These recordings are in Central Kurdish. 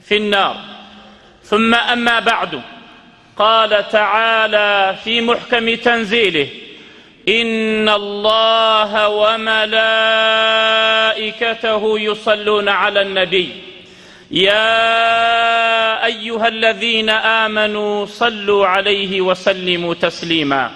في النار. ثم أما بعد، قال تعالى في محكم تنزيله: إن الله وملائكته يصلون على النبي يا أيها الذين آمنوا صلوا عليه وسلموا تسليما.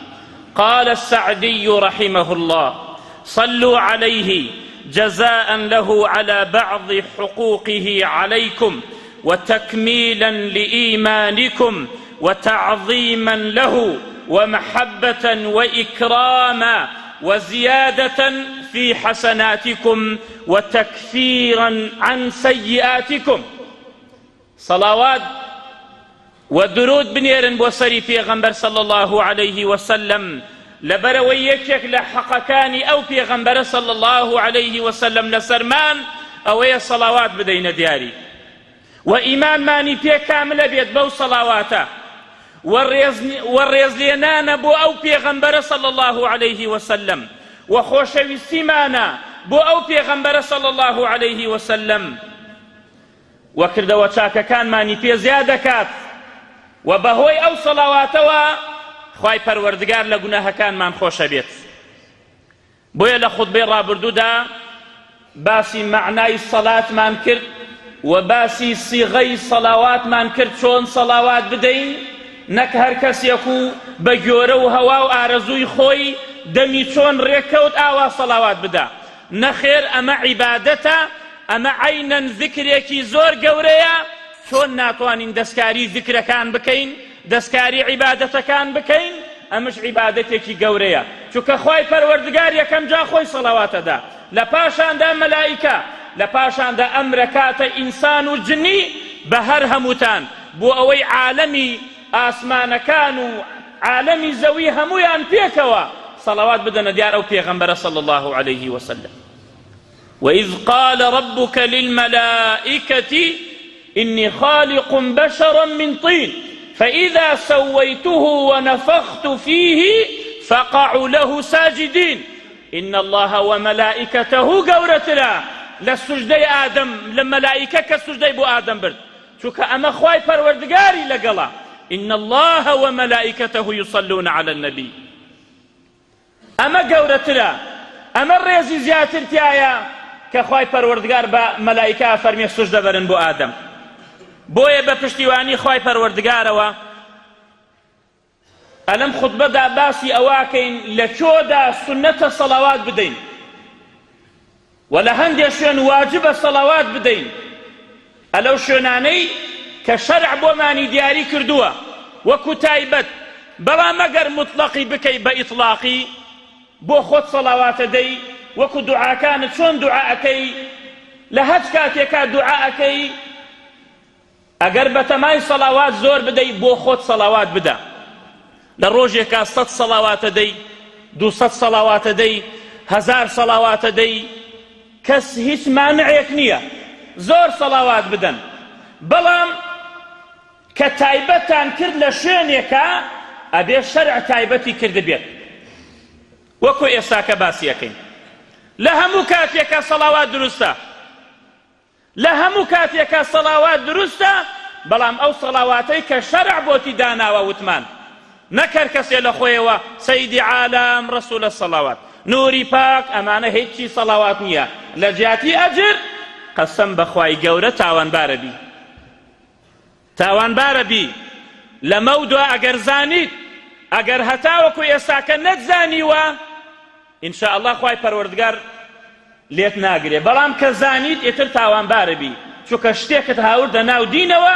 قال السعدي رحمه الله: صلوا عليه جزاء له على بعض حقوقه عليكم وتكميلا لإيمانكم وتعظيما له ومحبة وإكراما وزيادة في حسناتكم وتكفيرا عن سيئاتكم. صلوات ودرود بنيرن بوسري في غنبر صلى الله عليه وسلم لبرويكك لحقكاني أو في غنبر صلى الله عليه وسلم لسرمان أو صلوات بدين دياري وإيمان ماني في كامل بيت بو صلواته والريز لينانا بو أو في غنبر صلى الله عليه وسلم وخوشويستي مانا بو أو في غنبر صلى الله عليه وسلم وكرد وشاك كان ماني في زيادة كات وبهوي أو صلواته خواهی پروردگار لگناه کان من خوش بيت بويا لخطبه رابردودا باسي معناي الصلاة من كرد وباسي صيغي صلوات من كرد شون صلوات بدين نك هر کس يكو بجوره و هوا و آرزوی خوي دمي شون ريكوت آوا صلوات بدا نخير اما عبادتا اما عينا ذكريكي زور قوريا شون ناتوانين دسكاري ذكر كان بكين دەستکاری عیبادەتەکان بکەین ئەمش عیبادەتێکی گەورەیە چونکە خوای پەروەردگار یەکەم جا خۆی سەڵاواتەدا لە پاشاندا مەلائیکە لە پاشاندا ئەمرەکاتە ئینسان و جنی بە هەر هەمووتان بۆ ئەوەی عالەمی ئاسمانەکان و عالەمی زەوی هەموویان پێکەوە سەڵاوات بدەنە دیار ئەو پێغەمبەرە صلی الله عليه وسلم. وإذ قال ربك للملائكة إني خالق بشرا من طين فإذا سويته ونفخت فيه فقعوا له ساجدين إن الله وملائكته قورتنا للسجدي آدم للملائكة كالسجدي بو آدم برد شوك أما خواي پروردگاري لقلا إن الله وملائكته يصلون على النبي أما قورتنا أما الرئيسي زياتر تيايا كخواي پروردگار بملائكة فرمي السجدة برن بو آدم بۆیە بە پشتیوانی خوای پەروەردگارەوە ئەلەم خوتبەدا باسی ئەواکەین لە چۆدا سنەتە سەڵاوات بدەین و لە هەندێک شوێن واجبە سەڵاوات بدەین ئەلەو شوێنانەی کە شەرع بۆمانی دیاری کردووە وەکو تایبەت بەڵام ئەگەر مطلقی بکەی بە ئیطلاقی بۆ خۆت سەڵاواتە دەی وەکو دوعاکانت چۆن دوعاەکەی لە هەچ کاتێکا دوعاەکەی ئەگەر بەتەمای سەڵاوات زۆر بدەی بۆ خۆت سەڵاوات بدە لە ڕۆژێکا 100 سەڵاواتە دەی 200 سەڵاواتە دەی 1000 سەڵاواتە دەی کەس هیچ مانعێک نییە زۆر سەڵاوات بدەن بەڵام کە تایبەتان کرد لە شوێنێکە ئەبێ شەرع تایبەتی کرد بێت وەکو ئێستاکە باسیەکەین لە هەموو کاتێکە سەڵاوات دروستە لە هەموو کاتێکە سەڵاوات دروستە بەڵام ئەو سەڵاواتەی کە شەرع بۆتی داناوە وتمان نەکەر کەسێ لە خۆیەوە سەیدی عالەم ڕەسوولە سەڵاوات نوری پاک ئەمانە هیچی سەڵاوات نییە لە جیاتی ئەجر قەسەم بەخوای گەورە تاوانبارە بی تاوانبارە بی لەمە دووە ئەگەر زانیت ئەگەر هەتاوەکو ئێستاکە نەتزانیوە ئینشاء الله خوای پەروەردگار لێت ناگرێ بەڵام کە زانیت ئێتر تاوانبارە بی چونکە شتێکت هاوردە ناو دینەوە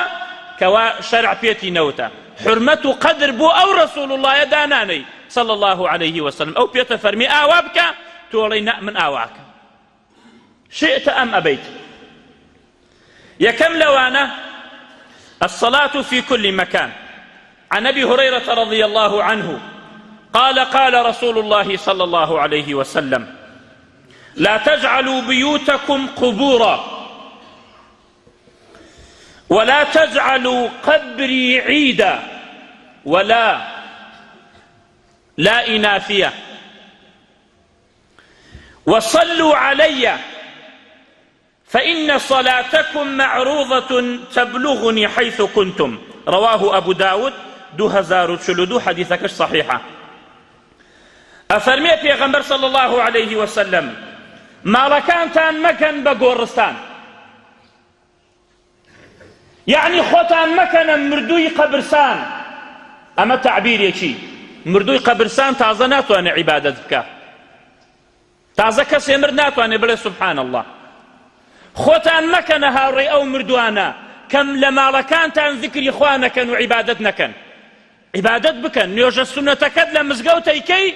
کەوا شەرع پێتی نەوتە حرمەت و قەدر بۆ ئەو ڕەسوول اللهە دانانەی صلى الله عليه وسلم ئەو پێتە فەرمی ئاوا بکە تۆڵی نە من ئاواکە شئت ئەم ئەبەیت. یەکەم لەوانە الصلاة في كل مكان. عن أبي هريرة رضي الله عنه قال قال رسول الله صلى الله عليه وسلم لا تجعلوا بيوتكم قبورا ولا تجعلوا قبري عيدا ولا لا إناثية وصلوا علي فإن صلاتكم معروضة تبلغني حيث كنتم. رواه أبو داود 2042 حديثك صحيحة. أفرمي پیغمبر صلى الله عليه وسلم مالكانتان مكن بقورستان، يعني خوتان مكن مردوي قبرسان. أما تعبير يكي مردوي قبرسان تازه ناتواني عبادتك، تازه كسي مر ناتواني بلي سبحان الله. خوتان مكن هاوري أو مردوانا كم لمالكانتان ذكري خوانكن وعبادتنكن، عبادت بکن. نوێژە سونەتەکەت لە مزگەوتەیکەی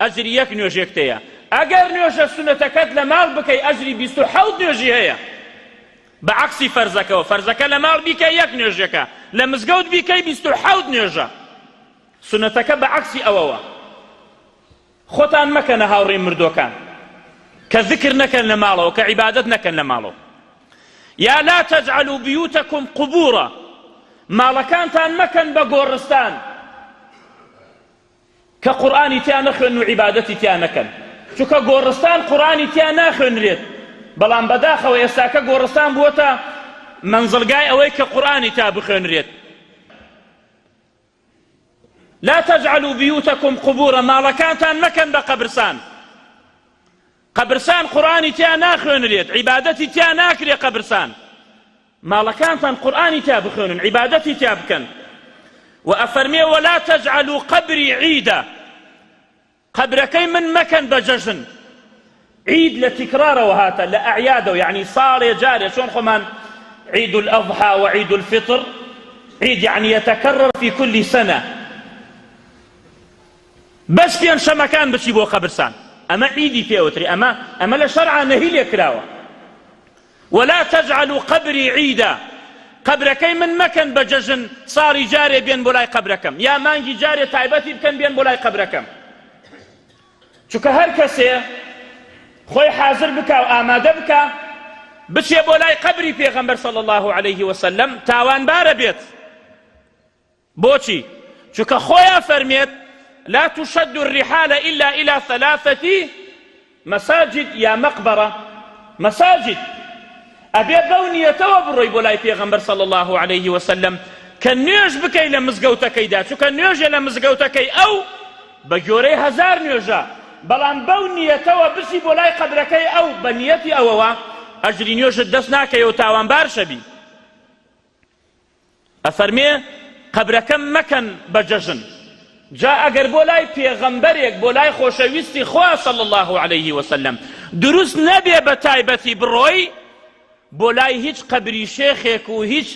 ئەجری یەک نوێژێکتەیە. ئەگەر نوێژە سونەتەکەت لە ماڵ بکەی ئەجری 27 نوێژی هەیە، بەعەکسی فەرزەکەەوە. فەرزەکە لە ماڵ بیکەی یەک نوێژەکە، لە مزگەوت بیکەی 27 نوێژە. سونەتەکە بەعەکسی ئەوەوە. خۆتان مەکەنە هاوڕێی مردوەکان کە ذکر نەکەن لە ماڵەوە، کە عیبادەت نەکەن لە ماڵەوە. یا لا تجعلوا بيوتكم قبورا، ماڵەکانتان مەکەن بە گۆڕستان کە قورئانی تیا نەخوێن و عیبادەتی تیا نەکەن. چونکە گۆڕستان قورئانی تیا ناخوێنرێت، بەڵام بەداخەوە ئێستاکە گۆڕستان بووەتە منزڵگای ئەوەی کە قورئانی تا بخوێنرێت. لا تجعلوا بيوتكم قبورا، ماڵەکانتان مەکەن بە قەبرسان. قەبرسان قورئانی تیا ناخوێنرێت، عیبادەتی تیا ناکرێت. قەبرسان ماڵەکانتان قورئانی تا بخوێنن، عیبادەتی تا بکەن. وأفرمي ولا تجعلوا قبري عيدا، قبركي من مكان بججن. عيد لتكرار وهاتا لأعياده، يعني صار جاري شون خمان عيد الأضحى وعيد الفطر، عيد يعني يتكرر في كل سنة. بس في أنشا مكان بتشيبوا قبرسان، أما عيدي في أوتري، أما لشرع نهي ليكراوه. ولا تجعلوا قبري عيدا، قبركي من مكان بججن صاري جاري بين بولاي قبركم، يا مانجي جاري تايبتي بكن بين بولاي قبركم. چونکە هەر کەسێ خۆی حاضر بکە و ئامادە بکە بچێ بۆلای قەبری پێغەمبەر صلی الله عليه وسلم، تاوانبارە بێت. بۆچی؟ چونکە خۆیان فەرمێت لا تشد الرحال إلا إلى 3 مساجد يا مقبرة مساجد. ئەبێ بەو نیەتەوە بڕۆی بۆلای پێغەمبەر صلی الله عليه وسلم کە نوێژ بکەی لە مزگەوتەکەیدا، چونکە نوێژێ لە مزگەوتەکەی ئەو بە گۆرەی 1000 نوێژە، بەڵام بەو نیەتەوە بچی بۆلای قەبرەکەی ئەو بە نیەتی ئەوەوە ئەجری نوێژت دەست ناکەیەوە تاوانبار شەبی. ئەفەرمێ قەبرەکەم مەکەن بە جەژن. جا ئەگەر بۆلای پێغەمبەرێک بۆلای خۆشەویستی خوا صلی الله عليه وسلم دروست نەبێ بە تایبەتی بڕۆی بۆلای هیچ قەبری شێخێک و هیچ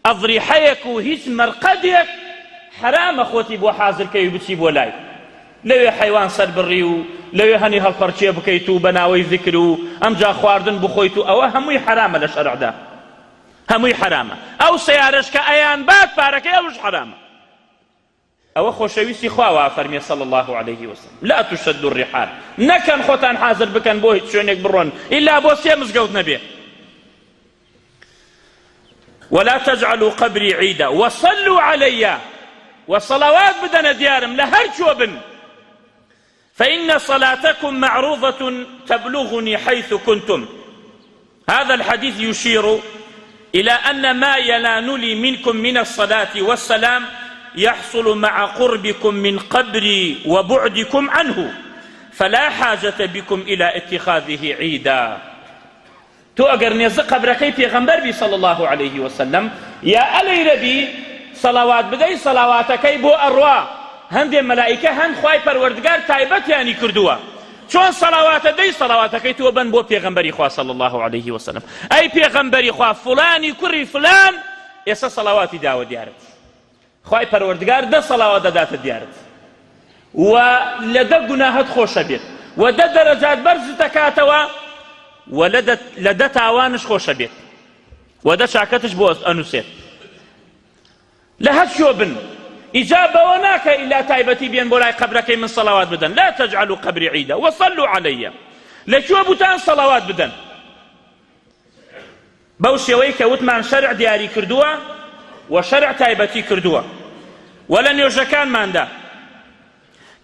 ئەضریحەیەک و هیچ مەرقەدێک حرامە خۆتی بۆ حازرکەی بچی بۆلای. لەوێ حەیوان سەر بڕی و لەوێ هەنی هەڵپەرچێ بکەیت و بە ناوەی ذکر و ئەمجا خواردن بخۆیت و ئەوە هەمووی حرامە لە شەرعدا، هەمووی حرامە. ئەو سەیارەش کە ئەیان بات پارەکەی ئەوش حرامە. ئەوە خۆشەویستی خواوە فەرمێ صلی الله عليه وسلم لا تشد الرحال، نەکەن خۆتان حازر بکەن بۆ هیچ شوێنێک بڕۆن ئیلا بۆ 3 مزگەوت نەبێ. ولا تجعلوا قبري عيدا وصلوا علي، وصلوات بدنا ديارم لهر شوبن، فإن صلاتكم معروضة تبلغني حيث كنتم. هذا الحديث يشير إلى أن ما ينال لي منكم من الصلاة والسلام يحصل مع قربكم من قبري وبعدكم عنه، فلا حاجة بكم إلى اتخاذه عيدا. تو اگر نێزە قەبرەکەی پێغەمبەر بی صلی الله عليه وسلم، یا ئەلەیرە بی سەڵاوات بدەی سەڵاواتەکەی بۆ ئەڕوا. هەندێ مەلائیکە هەند خوای پەروەردگار تایبەتیانی کردووە، چۆن سەڵاواتە دەی سەڵاواتەکەی تۆ بن بۆ پێغەمبەری خوا صلی الله عليه وسلم. ئەی پێغەمبەری خوا فڵانی کوڕی فلان ئێستا سەڵاواتی داوە دیارت، خوای پەروەردگار 10 سەڵاوات دەداتە دیارت، و لە 10 گوناهت خۆشە بێت، و 10 دەرەجات بەرزت دەکاتەوە، و لە 10 تاوانش خۆشە بێت، و 10 چاکەتش بۆ ئەنووسێت. لە هەر شۆ بن ئیجابەوە ناکە ئیلا تایبەتی بێن بۆ لای قەبرەکەی من سەڵاوات بدەن. لا تجعلوا قبري عيدا وصلوا علي. لەکوێ بوتان سەڵاوات بدەن؟ بەو شێوەی کە وتمان شەرع دیاری کردووە و شەرع تایبەتی کردووە. و لە نوێژەکانماندا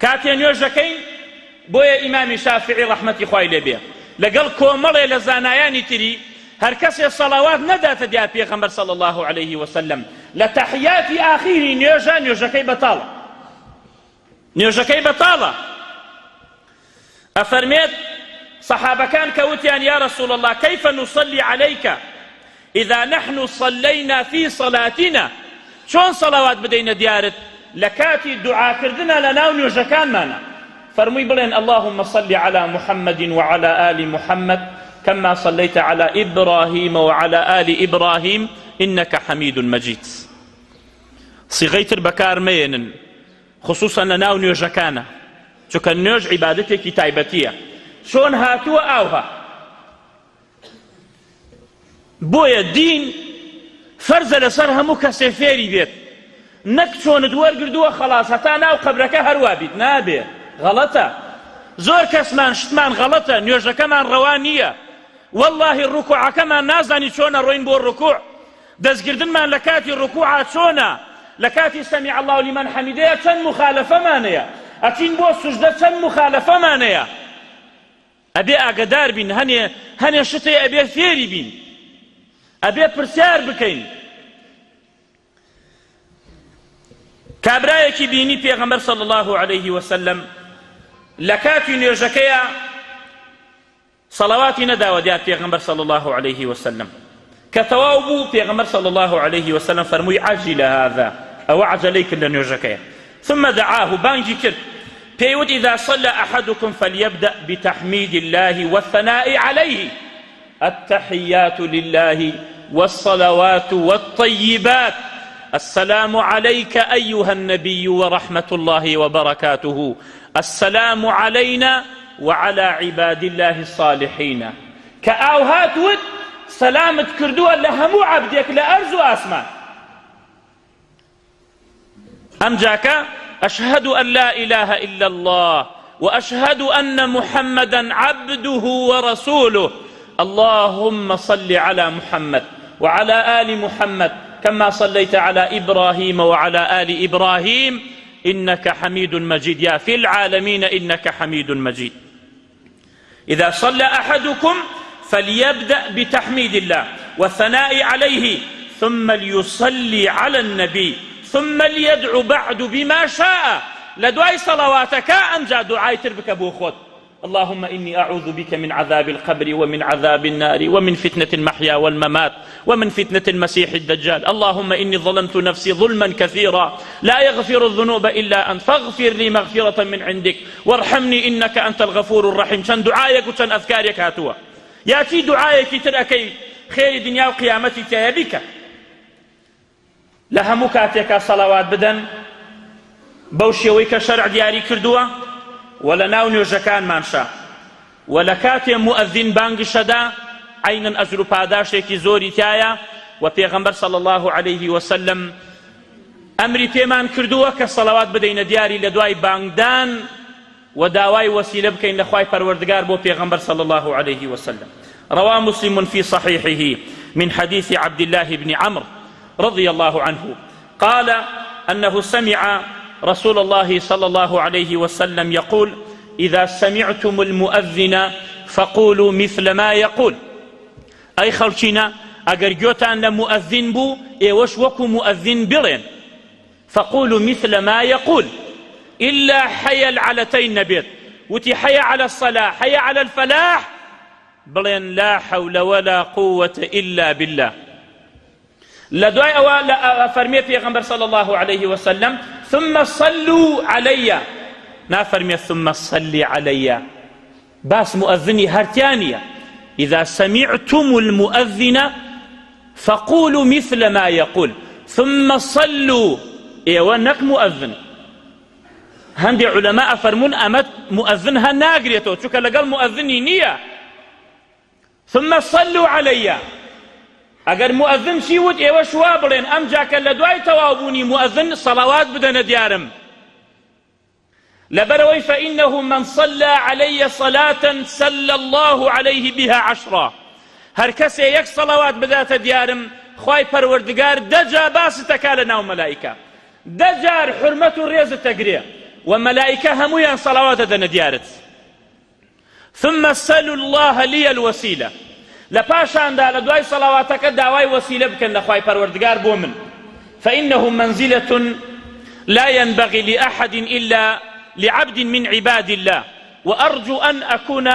کاتێ نوێژەکەین بۆیە ئیمامی شافعی ڕەحمەتی خوای لێبێ لەگەڵ کۆمەڵێ لە زانایانی تری هەر کەسێ سەڵاوات نەداتە دیار پێغەمبەر صلی الله عليه وسلم لە تەحیاتی ئاخیری نوێژەکەی بەتاڵە، نوێژەکەی بەتاڵە. ئەفەرمێت صحابەکان کەوتیان یا رسول الله كيف نصلي عليك إذا نحن صلينا في صلاتنا، چۆن سەڵاوات بدەینە دیارت لە کاتی دوعاکردنە لە ناو نوێژەکانمانە؟ فەرمووی بڵێن اللهم صل على محمد وعلى آل محمد كما صليت على إبراهيم وعلى آل إبراهيم إنك حميد مجيد. صيغەی تر بەکار مێنن خصوصا لە ناو نوێژەکانە، چونکە نوێژ عیبادەتێکی تایبەتیە. چۆن هاتووە ئاوها، بۆیە دین فەرزە لەسەر هەموو کەسێ فێری بێت، نەک چۆنت وەرگردووە خەڵاس هەتا ناو قەبرەکە هەروە بیت، نابێ، غەڵەتە. زۆر کەسمان شتمان غەڵەتە، نوێژەکەمان ڕەوا نییە، واللهی ڕوکوعەکەمان نازانی چۆنە ڕۆین بۆ ڕوکوع، دەستگردنمان لە کاتی ڕوکوعە چۆنە، لە کاتی سەمیع الله لمن حەمیدەیە چەند مخالەفەمانەیە، ئەچین بۆ سوژدە چەند مخالەفەمانەیە. ئەبێ ئاگدار بین، هەنێ شتێ ئەبێ فێری بین، ئەبێ پرسیار بکەین. کابرایەکی بینی پێغەمبەر صلی الله عليه وسلم لە کاتی نوێژەکەیە سەڵاواتی نەداوە دیار پێغەمبەر صلی الله عليه وسلم، کە تەواو بوو پێغەمبەر صلی الله عليه وسلم فەرمووی عەجل هذا، ئەوە عەجەلەی کرد لە نوێژەکەیە. ثم دعاه، بانگی کرد، پێیوت إذا صلى أحدكم فليبدأ بتحميد الله والثناء عليه، التحيات لله والصلوات والطيبات، السلام عليك أيها النبي ورحمة الله وبركاته، السلام علينا وعلى عباد الله الصالحين. كأوهات ود سلامت كردوها لهمو عبدك لأرز وآسمان. أمجاك أشهد أن لا إله إلا الله وأشهد أن محمدا عبده ورسوله، اللهم صل على محمد وعلى آل محمد كما صليت على إبراهيم وعلى آل إبراهيم إنك حميد مجيد، يا في العالمين إنك حميد مجيد. إذا صلى أحدكم فليبدأ بتحميد الله والثناء عليه ثم ليصلي على النبي ثم ليدعو بعد بما شاء. لدعاء صلواتك أنجا دعاء تربك أبو خود، اللهم إني أعوذ بك من عذاب القبر ومن عذاب النار ومن فتنة المحيا والممات ومن فتنة المسيح الدجال، اللهم إني ظلمت نفسي ظلما كثيرا لا يغفر الذنوب إلا أنت فاغفر لي مغفرة من عندك وارحمني إنك أنت الغفور الرحيم. شن دعايك وشن أذكارك هاتوا ياتي دعايك ترأكي خير دنيا وقيامتي تيابك لها مكاتك صلوات بدن بوشيويك شرع دياري كردوة ولا ناو نوێژەکان مانشا ولا کاتێ مؤذن بانگی شەدا عینەن ئەجر و پاداشێکی زۆری تایە. و پێغەمبەر صلی الله عليه وسلم ئەمری پێمان کردووە کە سەڵاوات بدەینە دیاری لە دوای بانگدان و داوای وەسیلە بکەین لە خوای پەروەردگار بۆ پێغەمبەر صلی الله عليه وسلم. روى مسلم في صحيحه من حديث عبد الله بن عمرو رضي الله عنه قال أنه سمع رسول الله صلى الله عليه وسلم يقول إذا سمعتم المؤذن فقولوا مثل ما يقول. أي خلشنا أجر جوتان لمؤذن بو إيوش وكو مؤذن بلين فقولوا مثل ما يقول إلا حي العلتين نبيت وتي حي على الصلاة حي على الفلاح بلين لا حول ولا قوة إلا بالله. لدعاء أولا فرمي پیغمبر صلى الله عليه وسلم ثم صلوا علي، نافرمي ثم صلي علي، باس مؤذني هرتانية. إذا سمعتم المؤذن فقولوا مثل ما يقول ثم صلوا. إيوانك مؤذن هندي علماء فرمون أمت مؤذنها ناقريتو شوك لقال مؤذني نية ثم صلوا علي. اگر مؤذن شیوت ایوه شوا بلین ام جاکە لە دوای تەواوبوونی مؤذن صلوات بدەنە دیارم لەبەرەوەی فإنه من صلى علي صلاة صلى الله عليه بها عشرا. هەر کەسێ یەک صلوات بداتە دیارم خوای پەروەردگار دەجا باستەکا لە ناو مەلائیکە، دەجار حرمەت و ڕێزت ئەگرێ و مەلائیکە هەموویان صلواتە دەنە دیارت. ثم سلوا الله لي الوسيلة. لە پاشاندا لە دوای سەڵاواتەکە داوای وەسیلە بکەن لە خوای پەروەردگار بۆ من فإنه منزلة لا ينبغي لأحد إلا لعبد من عباد الله وأرجو أن أكون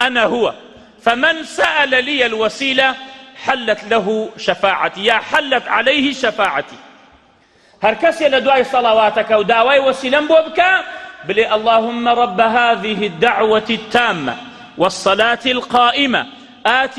أنا هو فمن سأل لي الوسيلة حلت له شفاعتي يا حلت عليه شفاعتي هر کەسێ لە دوای سەڵاواتەکە و داوای وەسیلەم بۆ بکە بڵێ اللهم رب هذه الدعوة التامة والصلاة القائمة آت